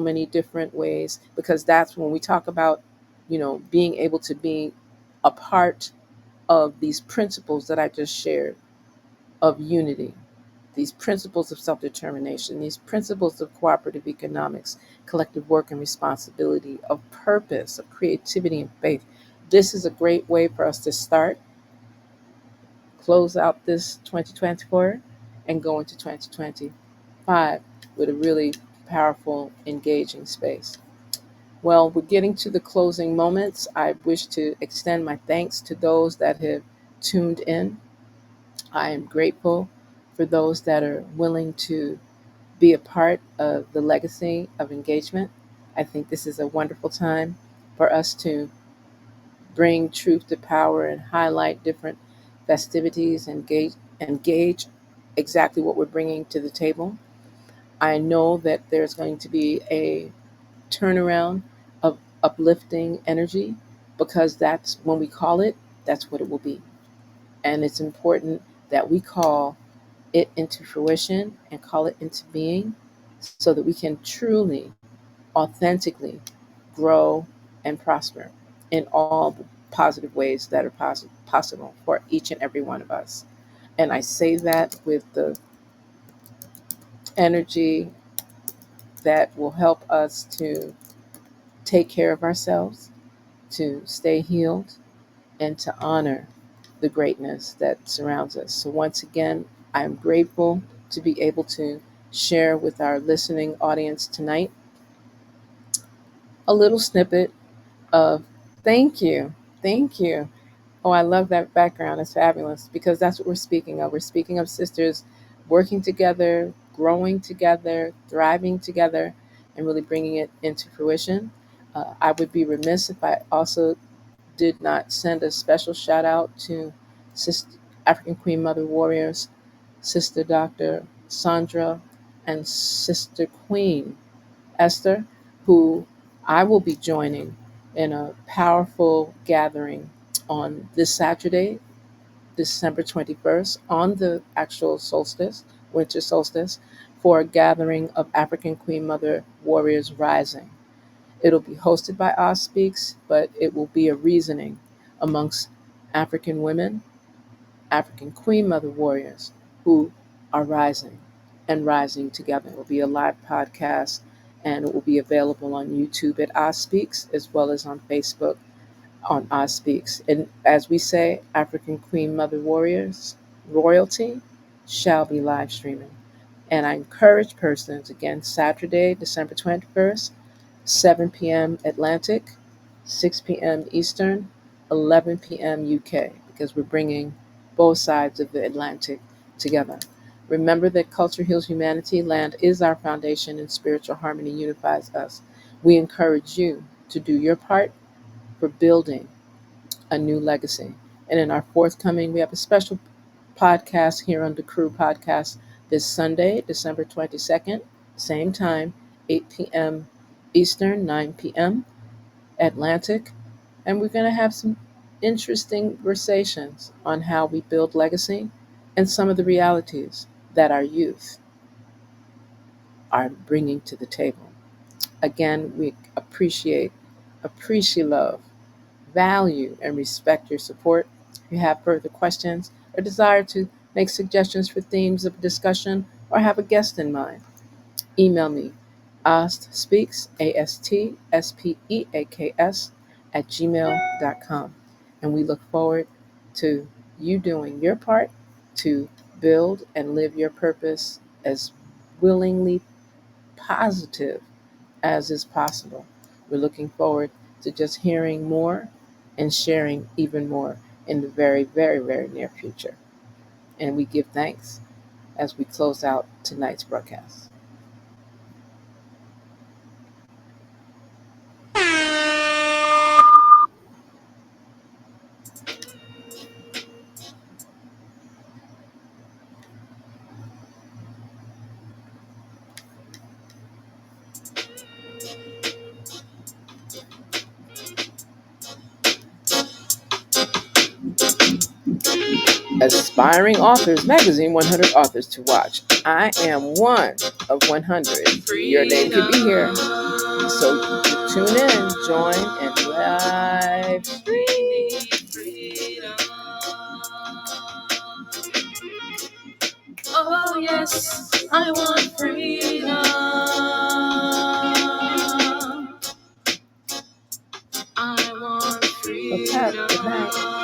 many different ways, because that's when we talk about, being able to be a part of these principles that I just shared, of unity, these principles of self determination, these principles of cooperative economics, collective work and responsibility, of purpose, of creativity and faith. This is a great way for us to start, close out this 2024, and go into 2025 with a really powerful, engaging space. Well, we're getting to the closing moments. I wish to extend my thanks to those that have tuned in. I am grateful for those that are willing to be a part of the legacy of engagement. I think this is a wonderful time for us to bring truth to power and highlight different festivities and gauge exactly what we're bringing to the table. I know that there's going to be a turnaround of uplifting energy, because that's when we call it, that's what it will be. And it's important that we call it into fruition and call it into being, so that we can truly, authentically grow and prosper in all the positive ways that are possible for each and every one of us. And I say that with the energy that will help us to take care of ourselves, to stay healed, and to honor the greatness that surrounds us. So, once again, I'm grateful to be able to share with our listening audience tonight a little snippet of thank you. Thank you. Oh, I love that background. It's fabulous, because that's what we're speaking of. We're speaking of sisters working together, growing together, thriving together, and really bringing it into fruition. I would be remiss if I also did not send a special shout out to Sister African Queen Mother Warriors, Sister Dr. Sandra, and Sister Queen Esther, who I will be joining in a powerful gathering on this Saturday, December 21st, on the actual solstice, winter solstice, for a gathering of African Queen Mother Warriors Rising. It'll be hosted by AST Speaks, but it will be a reasoning amongst African women, African Queen Mother Warriors who are rising and rising together. It will be a live podcast, and it will be available on YouTube at AST Speaks, as well as on Facebook on AST Speaks. And as we say, African Queen Mother Warriors royalty shall be live streaming. And I encourage persons, again, Saturday, December 21st, 7 p.m. Atlantic, 6 p.m. Eastern, 11 p.m. UK, because we're bringing both sides of the Atlantic together. Remember that culture heals humanity, land is our foundation, and spiritual harmony unifies us. We encourage you to do your part for building a new legacy. And in our forthcoming, we have a special podcast here on the Crew Podcast this Sunday, December 22nd, same time, 8 p.m. Eastern, 9 p.m. Atlantic. And we're going to have some interesting conversations on how we build legacy and some of the realities that our youth are bringing to the table. Again, we appreciate love, value, and respect your support. If you have further questions or desire to make suggestions for themes of discussion or have a guest in mind, email me, astspeaks, ASTSPEAKS, at gmail.com. And we look forward to you doing your part to build and live your purpose as willingly positive as is possible. We're looking forward to just hearing more and sharing even more in the very, very, very near future. And we give thanks as we close out tonight's broadcast. Aspiring Authors Magazine 100 Authors to Watch. I am one of 100. Your name could be here. So tune in, join, and live stream. Oh yes, I want freedom. I want freedom. So Pat, good night.